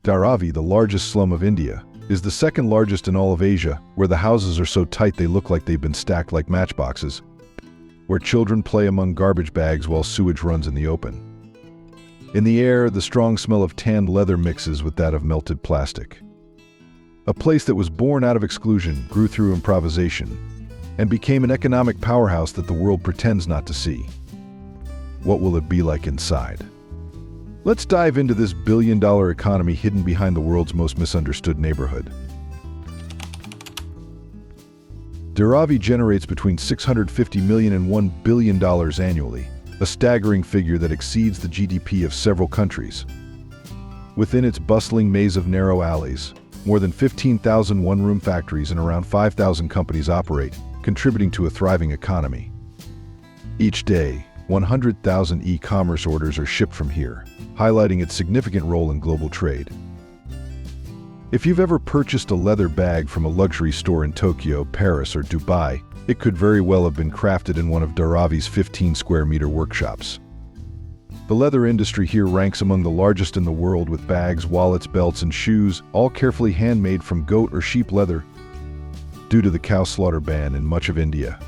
Dharavi, the largest slum of India, is the second largest in all of Asia, where the houses are so tight they look like they've been stacked like matchboxes, where children play among garbage bags while sewage runs in the open. In the air, the strong smell of tanned leather mixes with that of melted plastic. A place that was born out of exclusion, grew through improvisation, and became an economic powerhouse that the world pretends not to see. What will it be like inside? Let's dive into this billion-dollar economy hidden behind the world's most misunderstood neighborhood. Dharavi generates between $650 million and $1 billion annually, a staggering figure that exceeds the GDP of several countries. Within its bustling maze of narrow alleys, more than 15,000 one-room factories and around 5,000 companies operate, contributing to a thriving economy. Each day, 100,000 e-commerce orders are shipped from here, highlighting its significant role in global trade. If you've ever purchased a leather bag from a luxury store in Tokyo, Paris, or Dubai, it could very well have been crafted in one of Dharavi's 15-square-meter workshops. The leather industry here ranks among the largest in the world, with bags, wallets, belts, and shoes, all carefully handmade from goat or sheep leather, due to the cow slaughter ban in much of India.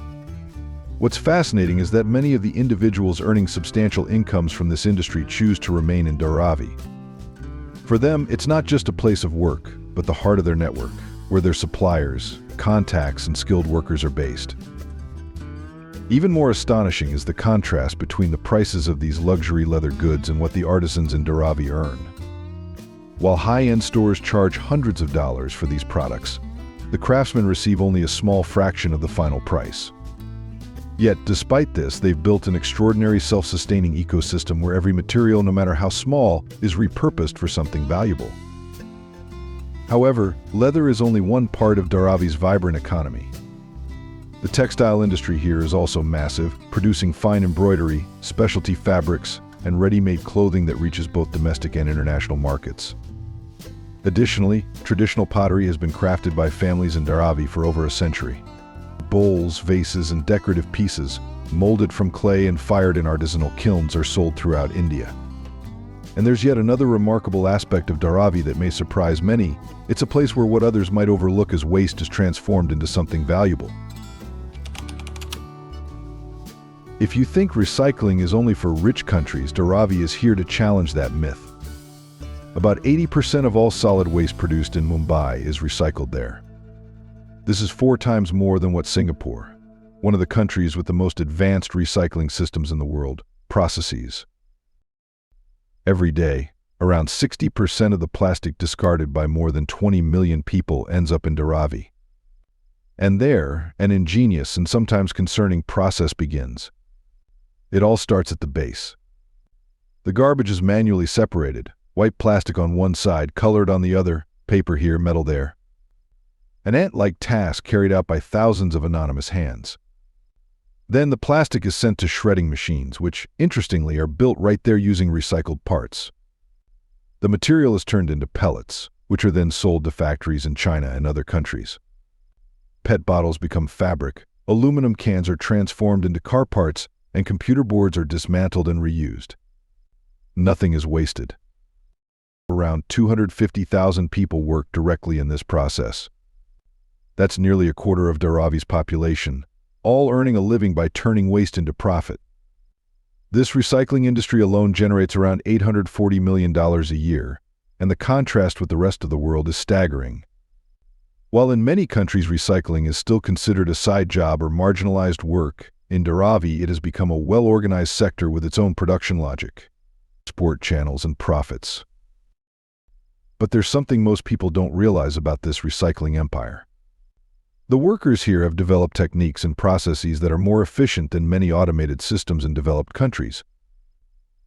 What's fascinating is that many of the individuals earning substantial incomes from this industry choose to remain in Dharavi. For them, it's not just a place of work, but the heart of their network, where their suppliers, contacts, and skilled workers are based. Even more astonishing is the contrast between the prices of these luxury leather goods and what the artisans in Dharavi earn. While high-end stores charge hundreds of dollars for these products, the craftsmen receive only a small fraction of the final price. Yet, despite this, they've built an extraordinary self-sustaining ecosystem where every material, no matter how small, is repurposed for something valuable. However, leather is only one part of Dharavi's vibrant economy. The textile industry here is also massive, producing fine embroidery, specialty fabrics, and ready-made clothing that reaches both domestic and international markets. Additionally, traditional pottery has been crafted by families in Dharavi for over a century. Bowls, vases, and decorative pieces, molded from clay and fired in artisanal kilns, are sold throughout India. And there's yet another remarkable aspect of Dharavi that may surprise many. It's a place where what others might overlook as waste is transformed into something valuable. If you think recycling is only for rich countries, Dharavi is here to challenge that myth. About 80% of all solid waste produced in Mumbai is recycled there. This is 4 times more than what Singapore, one of the countries with the most advanced recycling systems in the world, processes. Every day, around 60% of the plastic discarded by more than 20 million people ends up in Dharavi. And there, an ingenious and sometimes concerning process begins. It all starts at the base. The garbage is manually separated, white plastic on one side, colored on the other, paper here, metal there. An ant-like task carried out by thousands of anonymous hands. Then the plastic is sent to shredding machines, which, interestingly, are built right there using recycled parts. The material is turned into pellets, which are then sold to factories in China and other countries. PET bottles become fabric, aluminum cans are transformed into car parts, and computer boards are dismantled and reused. Nothing is wasted. Around 250,000 people work directly in this process. That's nearly a quarter of Dharavi's population, all earning a living by turning waste into profit. This recycling industry alone generates around $840 million a year, and the contrast with the rest of the world is staggering. While in many countries recycling is still considered a side job or marginalized work, in Dharavi it has become a well-organized sector with its own production logic, export channels, and profits. But there's something most people don't realize about this recycling empire. The workers here have developed techniques and processes that are more efficient than many automated systems in developed countries.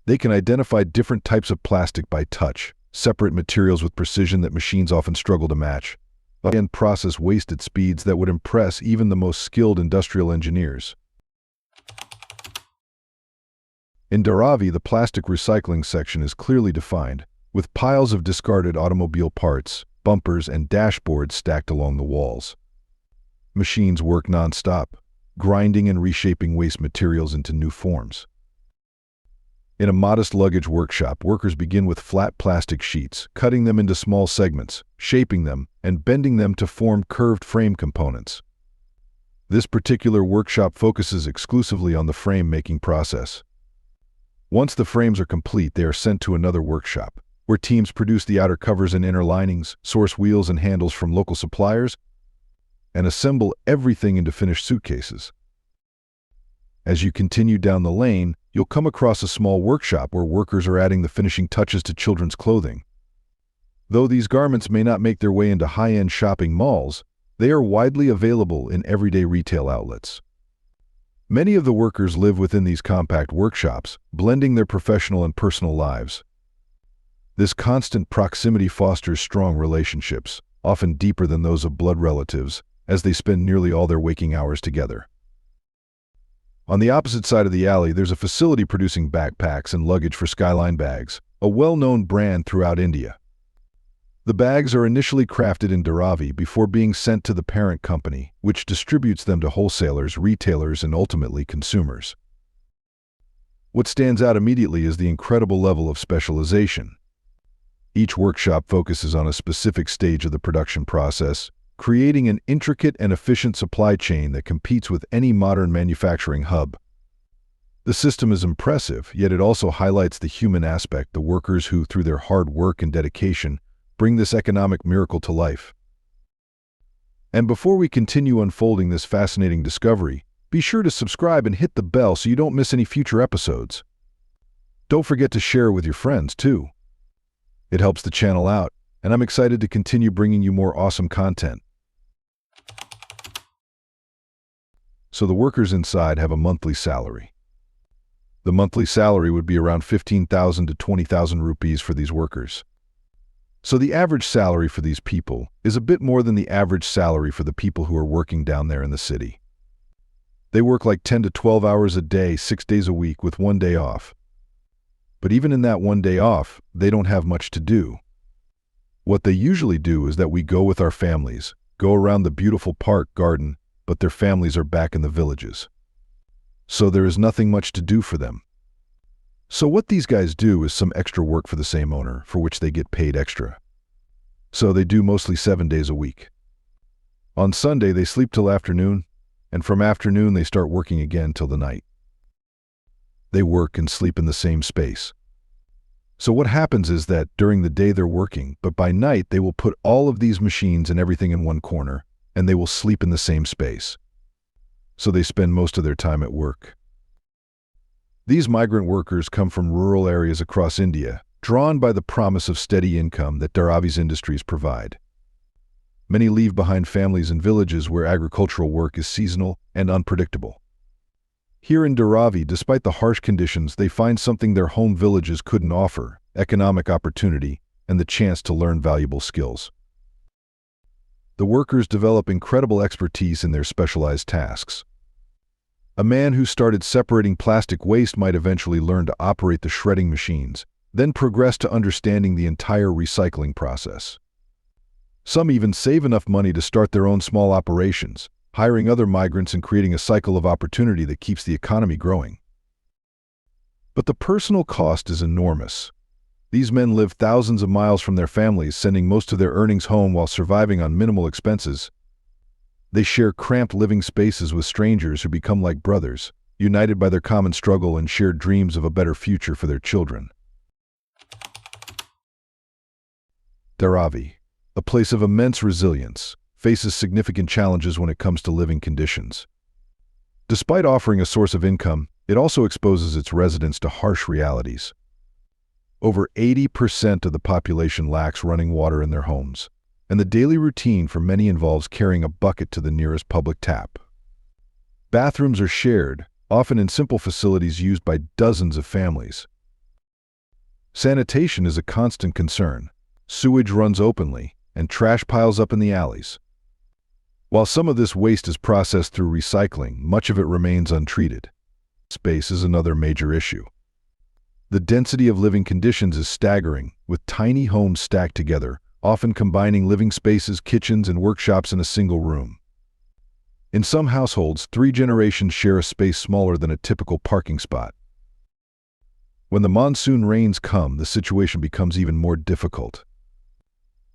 They can identify different types of plastic by touch, separate materials with precision that machines often struggle to match, and process waste at speeds that would impress even the most skilled industrial engineers. In Dharavi, the plastic recycling section is clearly defined, with piles of discarded automobile parts, bumpers, and dashboards stacked along the walls. Machines work non-stop, grinding and reshaping waste materials into new forms. In a modest luggage workshop, workers begin with flat plastic sheets, cutting them into small segments, shaping them, and bending them to form curved frame components. This particular workshop focuses exclusively on the frame-making process. Once the frames are complete, they are sent to another workshop, where teams produce the outer covers and inner linings, source wheels and handles from local suppliers, and assemble everything into finished suitcases. As you continue down the lane, you'll come across a small workshop where workers are adding the finishing touches to children's clothing. Though these garments may not make their way into high-end shopping malls, they are widely available in everyday retail outlets. Many of the workers live within these compact workshops, blending their professional and personal lives. This constant proximity fosters strong relationships, often deeper than those of blood relatives, as they spend nearly all their waking hours together. On the opposite side of the alley, there's a facility producing backpacks and luggage for Skyline Bags, a well-known brand throughout India. The bags are initially crafted in Dharavi before being sent to the parent company, which distributes them to wholesalers, retailers, and ultimately consumers. What stands out immediately is the incredible level of specialization. Each workshop focuses on a specific stage of the production process, creating an intricate and efficient supply chain that competes with any modern manufacturing hub. The system is impressive, yet it also highlights the human aspect, the workers who, through their hard work and dedication, bring this economic miracle to life. And before we continue unfolding this fascinating discovery, be sure to subscribe and hit the bell so you don't miss any future episodes. Don't forget to share with your friends, too. It helps the channel out, and I'm excited to continue bringing you more awesome content. So the workers inside have a monthly salary. The monthly salary would be around 15,000 to 20,000 rupees for these workers. So the average salary for these people is a bit more than the average salary for the people who are working down there in the city. They work like 10 to 12 hours a day, 6 days a week with 1 day off. But even in that 1 day off, they don't have much to do. What they usually do is that we go with our families, go around the beautiful park garden, but their families are back in the villages. So there is nothing much to do for them. So what these guys do is some extra work for the same owner, for which they get paid extra. So they do mostly 7 days a week. On Sunday, they sleep till afternoon, and from afternoon they start working again till the night. They work and sleep in the same space. So what happens is that during the day they're working, but by night they will put all of these machines and everything in one corner, and they will sleep in the same space. So they spend most of their time at work. These migrant workers come from rural areas across India, drawn by the promise of steady income that Dharavi's industries provide. Many leave behind families in villages where agricultural work is seasonal and unpredictable. Here in Dharavi, despite the harsh conditions, they find something their home villages couldn't offer: economic opportunity and the chance to learn valuable skills. The workers develop incredible expertise in their specialized tasks. A man who started separating plastic waste might eventually learn to operate the shredding machines, then progress to understanding the entire recycling process. Some even save enough money to start their own small operations, hiring other migrants and creating a cycle of opportunity that keeps the economy growing. But the personal cost is enormous. These men live thousands of miles from their families, sending most of their earnings home while surviving on minimal expenses. They share cramped living spaces with strangers who become like brothers, united by their common struggle and shared dreams of a better future for their children. Dharavi, a place of immense resilience, faces significant challenges when it comes to living conditions. Despite offering a source of income, it also exposes its residents to harsh realities. Over 80% of the population lacks running water in their homes, and the daily routine for many involves carrying a bucket to the nearest public tap. Bathrooms are shared, often in simple facilities used by dozens of families. Sanitation is a constant concern. Sewage runs openly, and trash piles up in the alleys. While some of this waste is processed through recycling, much of it remains untreated. Space is another major issue. The density of living conditions is staggering, with tiny homes stacked together, often combining living spaces, kitchens, and workshops in a single room. In some households, 3 generations share a space smaller than a typical parking spot. When the monsoon rains come, the situation becomes even more difficult.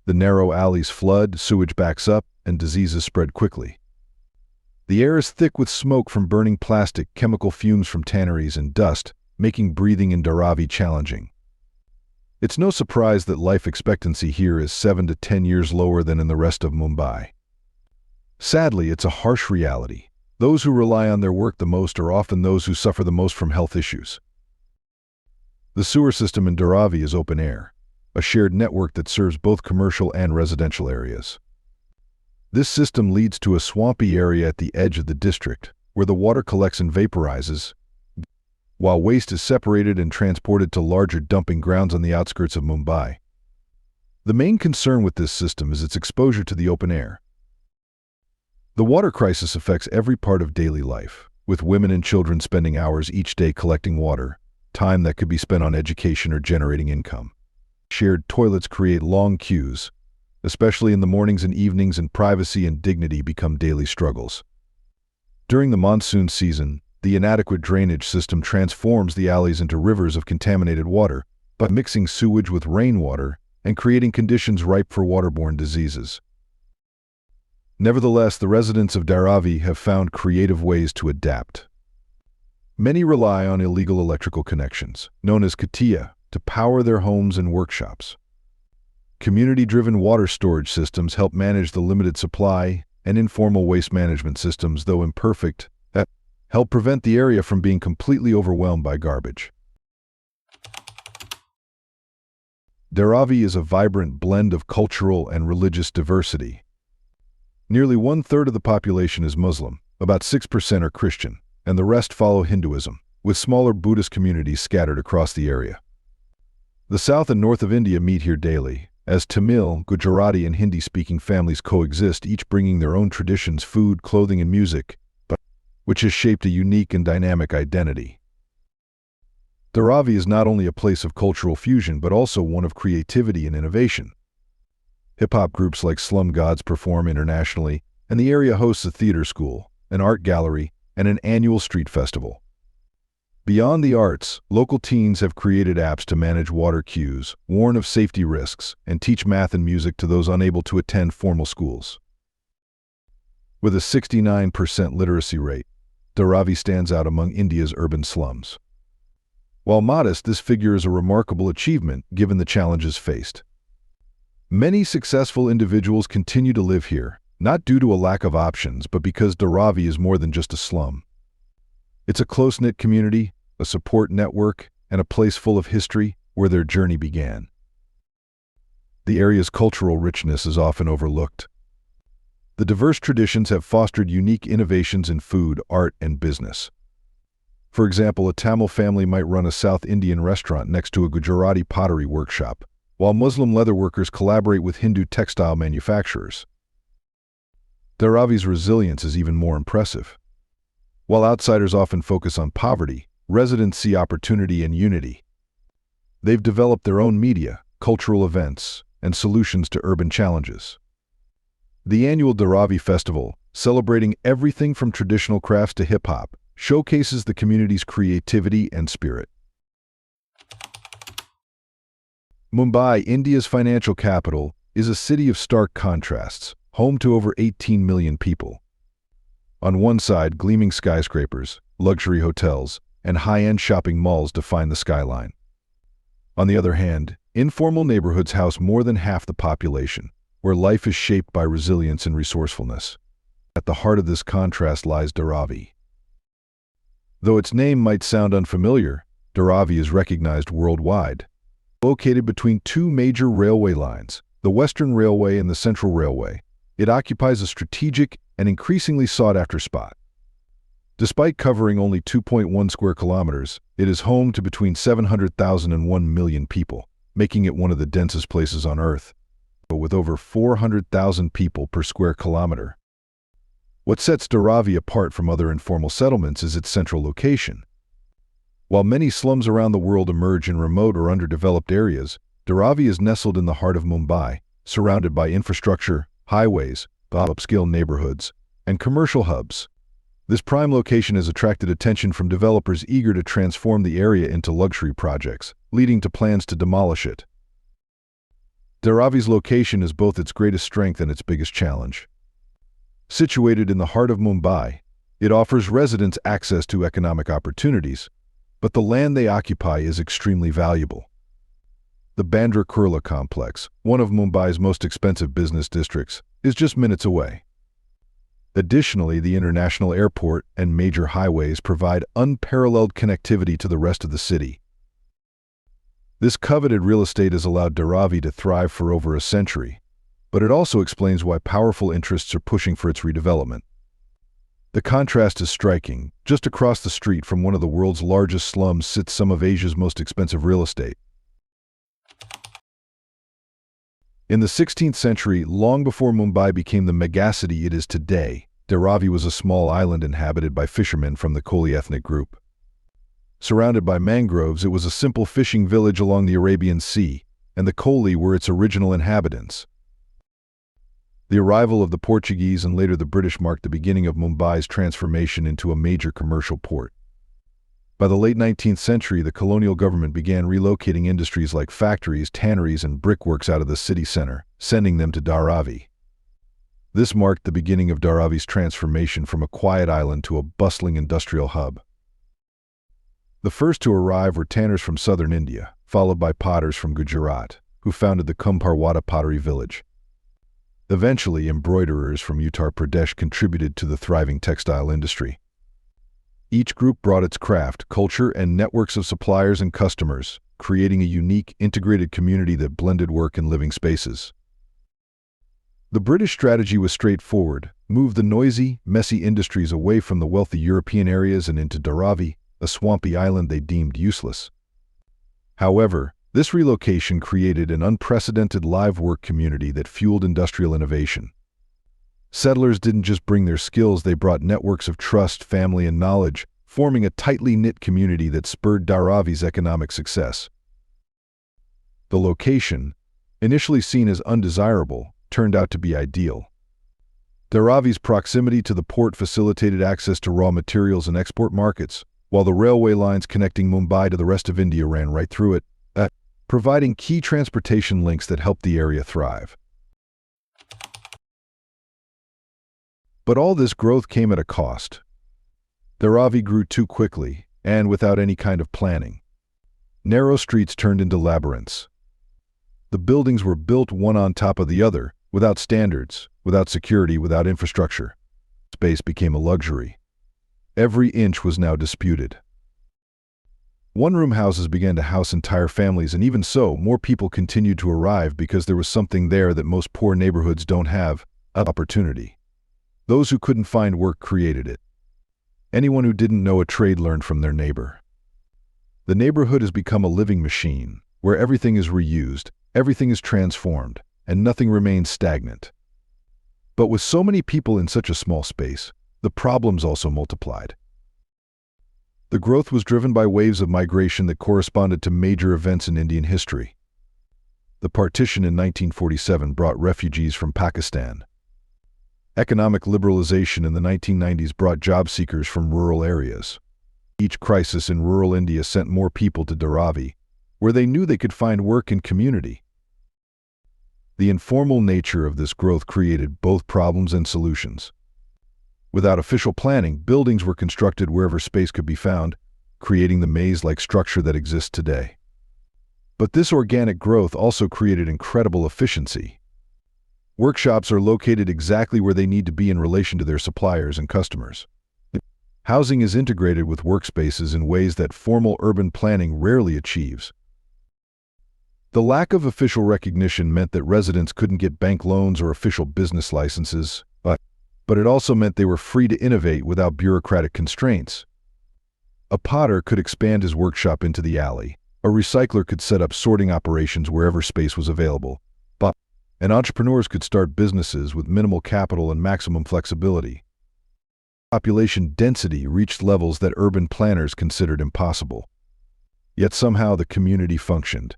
The narrow alleys flood, sewage backs up, and diseases spread quickly. The air is thick with smoke from burning plastic, chemical fumes from tanneries, and dust, making breathing in Dharavi challenging. It's no surprise that life expectancy here is 7 to 10 years lower than in the rest of Mumbai. Sadly, it's a harsh reality. Those who rely on their work the most are often those who suffer the most from health issues. The sewer system in Dharavi is open air, a shared network that serves both commercial and residential areas. This system leads to a swampy area at the edge of the district, where the water collects and vaporizes, while waste is separated and transported to larger dumping grounds on the outskirts of Mumbai. The main concern with this system is its exposure to the open air. The water crisis affects every part of daily life, with women and children spending hours each day collecting water, time that could be spent on education or generating income. Shared toilets create long queues, especially in the mornings and evenings, and privacy and dignity become daily struggles. During the monsoon season, the inadequate drainage system transforms the alleys into rivers of contaminated water by mixing sewage with rainwater and creating conditions ripe for waterborne diseases. Nevertheless, the residents of Dharavi have found creative ways to adapt. Many rely on illegal electrical connections, known as katiya, to power their homes and workshops. Community-driven water storage systems help manage the limited supply, and informal waste management systems, though imperfect, help prevent the area from being completely overwhelmed by garbage. Dharavi is a vibrant blend of cultural and religious diversity. Nearly 1/3 of the population is Muslim, about 6% are Christian, and the rest follow Hinduism, with smaller Buddhist communities scattered across the area. The south and north of India meet here daily, as Tamil, Gujarati, and Hindi-speaking families coexist, each bringing their own traditions, food, clothing, and music, which has shaped a unique and dynamic identity. Dharavi is not only a place of cultural fusion, but also one of creativity and innovation. Hip-hop groups like Slum perform internationally, and the area hosts a theater school, an art gallery, and an annual street festival. Beyond the arts, local teens have created apps to manage water queues, warn of safety risks, and teach math and music to those unable to attend formal schools. With a 69% literacy rate, Dharavi stands out among India's urban slums. While modest, this figure is a remarkable achievement given the challenges faced. Many successful individuals continue to live here, not due to a lack of options, but because Dharavi is more than just a slum. It's a close-knit community, a support network, and a place full of history where their journey began. The area's cultural richness is often overlooked. The diverse traditions have fostered unique innovations in food, art, and business. For example, a Tamil family might run a South Indian restaurant next to a Gujarati pottery workshop, while Muslim leatherworkers collaborate with Hindu textile manufacturers. Dharavi's resilience is even more impressive. While outsiders often focus on poverty, residents see opportunity and unity. They've developed their own media, cultural events, and solutions to urban challenges. The annual Dharavi Festival, celebrating everything from traditional crafts to hip-hop, showcases the community's creativity and spirit. Mumbai, India's financial capital, is a city of stark contrasts, home to over 18 million people. On one side, gleaming skyscrapers, luxury hotels, and high-end shopping malls define the skyline. On the other hand, informal neighborhoods house more than half the population, where life is shaped by resilience and resourcefulness. At the heart of this contrast lies Dharavi. Though its name might sound unfamiliar, Dharavi is recognized worldwide. Located between two major railway lines, the Western Railway and the Central Railway, it occupies a strategic and increasingly sought-after spot. Despite covering only 2.1 square kilometers, it is home to between 700,000 and 1 million people, making it one of the densest places on Earth, but with over 400,000 people per square kilometer. What sets Dharavi apart from other informal settlements is its central location. While many slums around the world emerge in remote or underdeveloped areas, Dharavi is nestled in the heart of Mumbai, surrounded by infrastructure, highways, upscale neighborhoods, and commercial hubs. This prime location has attracted attention from developers eager to transform the area into luxury projects, leading to plans to demolish it. Dharavi's location is both its greatest strength and its biggest challenge. Situated in the heart of Mumbai, it offers residents access to economic opportunities, but the land they occupy is extremely valuable. The Bandra Kurla complex, one of Mumbai's most expensive business districts, is just minutes away. Additionally, the international airport and major highways provide unparalleled connectivity to the rest of the city. This coveted real estate has allowed Dharavi to thrive for over a century, but it also explains why powerful interests are pushing for its redevelopment. The contrast is striking. Just across the street from one of the world's largest slums sits some of Asia's most expensive real estate. In the 16th century, long before Mumbai became the megacity it is today, Dharavi was a small island inhabited by fishermen from the Koli ethnic group. Surrounded by mangroves, it was a simple fishing village along the Arabian Sea, and the Koli were its original inhabitants. The arrival of the Portuguese and later the British marked the beginning of Mumbai's transformation into a major commercial port. By the late 19th century, the colonial government began relocating industries like factories, tanneries, and brickworks out of the city center, sending them to Dharavi. This marked the beginning of Dharavi's transformation from a quiet island to a bustling industrial hub. The first to arrive were tanners from southern India, followed by potters from Gujarat, who founded the Kumbharwada pottery village. Eventually, embroiderers from Uttar Pradesh contributed to the thriving textile industry. Each group brought its craft, culture, and networks of suppliers and customers, creating a unique, integrated community that blended work and living spaces. The British strategy was straightforward: move the noisy, messy industries away from the wealthy European areas and into Dharavi, a swampy island they deemed useless. However, this relocation created an unprecedented live work community that fueled industrial innovation. Settlers didn't just bring their skills, they brought networks of trust, family, and knowledge, forming a tightly knit community that spurred Dharavi's economic success. The location, initially seen as undesirable, turned out to be ideal. Dharavi's proximity to the port facilitated access to raw materials and export markets, while the railway lines connecting Mumbai to the rest of India ran right through it, providing key transportation links that helped the area thrive. But all this growth came at a cost. Dharavi grew too quickly, and without any kind of planning. Narrow streets turned into labyrinths. The buildings were built one on top of the other, without standards, without security, without infrastructure. Space became a luxury. Every inch was now disputed. One-room houses began to house entire families, and even so, more people continued to arrive because there was something there that most poor neighborhoods don't have: opportunity. Those who couldn't find work created it. Anyone who didn't know a trade learned from their neighbor. The neighborhood has become a living machine, where everything is reused, everything is transformed, and nothing remains stagnant. But with so many people in such a small space, the problems also multiplied. The growth was driven by waves of migration that corresponded to major events in Indian history. The partition in 1947 brought refugees from Pakistan. Economic liberalization in the 1990s brought job seekers from rural areas. Each crisis in rural India sent more people to Dharavi, where they knew they could find work and community. The informal nature of this growth created both problems and solutions. Without official planning, buildings were constructed wherever space could be found, creating the maze-like structure that exists today. But this organic growth also created incredible efficiency. Workshops are located exactly where they need to be in relation to their suppliers and customers. Housing is integrated with workspaces in ways that formal urban planning rarely achieves. The lack of official recognition meant that residents couldn't get bank loans or official business licenses, but it also meant they were free to innovate without bureaucratic constraints. A potter could expand his workshop into the alley. A recycler could set up sorting operations wherever space was available. And entrepreneurs could start businesses with minimal capital and maximum flexibility. Population density reached levels that urban planners considered impossible. Yet somehow the community functioned.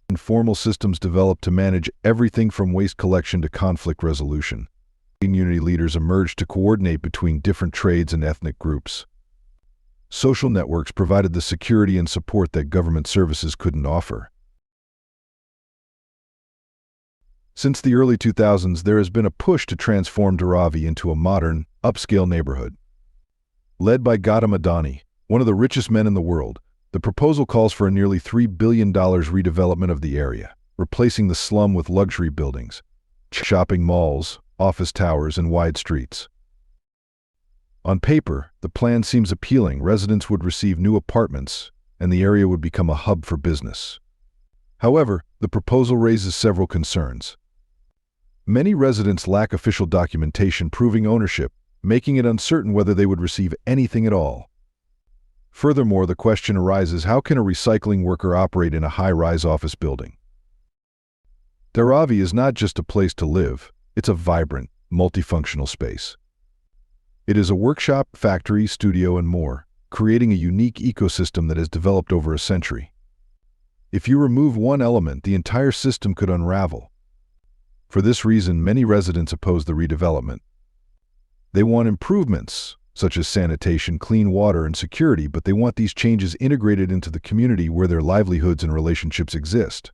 Informal systems developed to manage everything from waste collection to conflict resolution. Community leaders emerged to coordinate between different trades and ethnic groups. Social networks provided the security and support that government services couldn't offer. Since the early 2000s, there has been a push to transform Dharavi into a modern, upscale neighborhood. Led by Gautam Adani, one of the richest men in the world, the proposal calls for a nearly $3 billion redevelopment of the area, replacing the slum with luxury buildings, shopping malls, office towers, and wide streets. On paper, the plan seems appealing. Residents would receive new apartments, and the area would become a hub for business. However, the proposal raises several concerns. Many residents lack official documentation proving ownership, making it uncertain whether they would receive anything at all. Furthermore, the question arises, how can a recycling worker operate in a high-rise office building? Dharavi is not just a place to live, it's a vibrant, multifunctional space. It is a workshop, factory, studio, and more, creating a unique ecosystem that has developed over a century. If you remove one element, the entire system could unravel. For this reason, many residents oppose the redevelopment. They want improvements, such as sanitation, clean water, and security, but they want these changes integrated into the community where their livelihoods and relationships exist.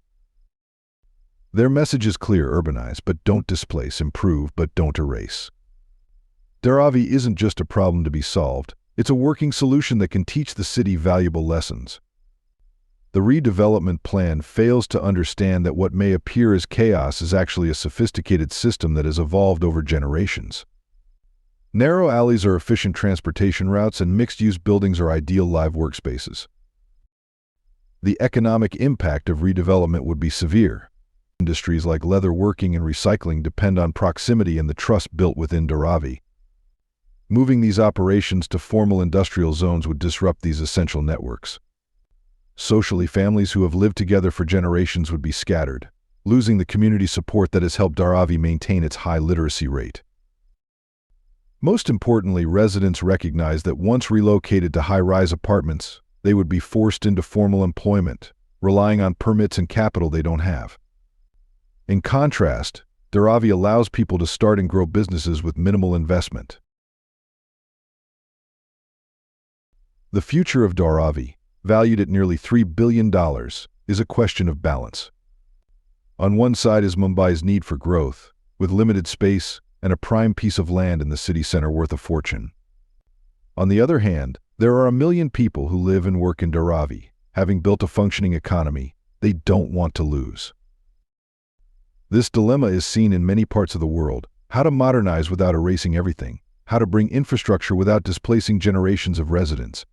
Their message is clear: urbanize, but don't displace; improve, but don't erase. Dharavi isn't just a problem to be solved, it's a working solution that can teach the city valuable lessons. The redevelopment plan fails to understand that what may appear as chaos is actually a sophisticated system that has evolved over generations. Narrow alleys are efficient transportation routes, and mixed-use buildings are ideal live workspaces. The economic impact of redevelopment would be severe. Industries like leather working and recycling depend on proximity and the trust built within Dharavi. Moving these operations to formal industrial zones would disrupt these essential networks. Socially, families who have lived together for generations would be scattered, losing the community support that has helped Dharavi maintain its high literacy rate. Most importantly, residents recognize that once relocated to high-rise apartments, they would be forced into formal employment, relying on permits and capital they don't have. In contrast, Dharavi allows people to start and grow businesses with minimal investment. The future of Dharavi, valued at nearly $3 billion, is a question of balance. On one side is Mumbai's need for growth, with limited space and a prime piece of land in the city center worth a fortune. On the other hand, there are 1 million people who live and work in Dharavi. Having built a functioning economy, they don't want to lose. This dilemma is seen in many parts of the world: how to modernize without erasing everything, how to bring infrastructure without displacing generations of residents,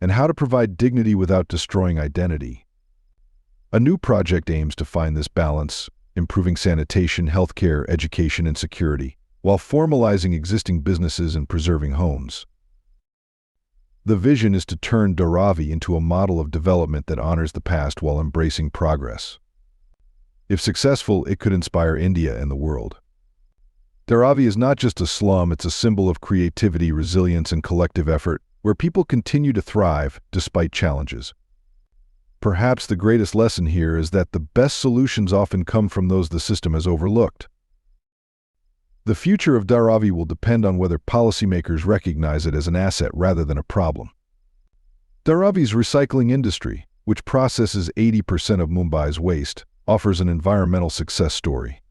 and how to provide dignity without destroying identity. A new project aims to find this balance, improving sanitation, healthcare, education, and security, while formalizing existing businesses and preserving homes. The vision is to turn Dharavi into a model of development that honors the past while embracing progress. If successful, it could inspire India and the world. Dharavi is not just a slum, it's a symbol of creativity, resilience, and collective effort, where people continue to thrive despite challenges. Perhaps the greatest lesson here is that the best solutions often come from those the system has overlooked. The future of Dharavi will depend on whether policymakers recognize it as an asset rather than a problem. Dharavi's recycling industry, which processes 80% of Mumbai's waste, offers an environmental success story.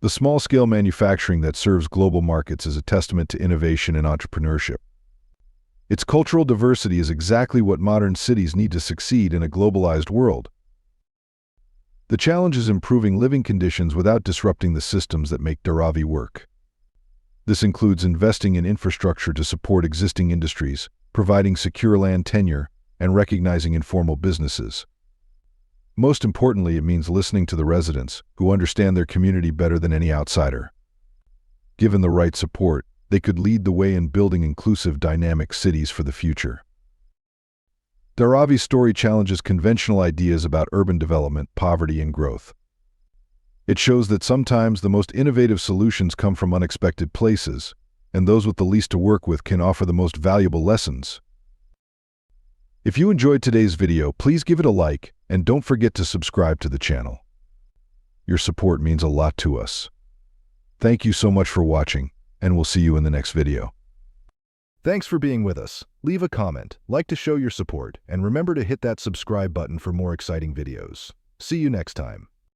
The small-scale manufacturing that serves global markets is a testament to innovation and entrepreneurship. Its cultural diversity is exactly what modern cities need to succeed in a globalized world. The challenge is improving living conditions without disrupting the systems that make Dharavi work. This includes investing in infrastructure to support existing industries, providing secure land tenure, and recognizing informal businesses. Most importantly, it means listening to the residents, who understand their community better than any outsider. Given the right support, they could lead the way in building inclusive, dynamic cities for the future. Dharavi's story challenges conventional ideas about urban development, poverty, and growth. It shows that sometimes the most innovative solutions come from unexpected places, and those with the least to work with can offer the most valuable lessons. If you enjoyed today's video, please give it a like, and don't forget to subscribe to the channel. Your support means a lot to us. Thank you so much for watching, and we'll see you in the next video. Thanks for being with us. Leave a comment, like to show your support, and remember to hit that subscribe button for more exciting videos. See you next time.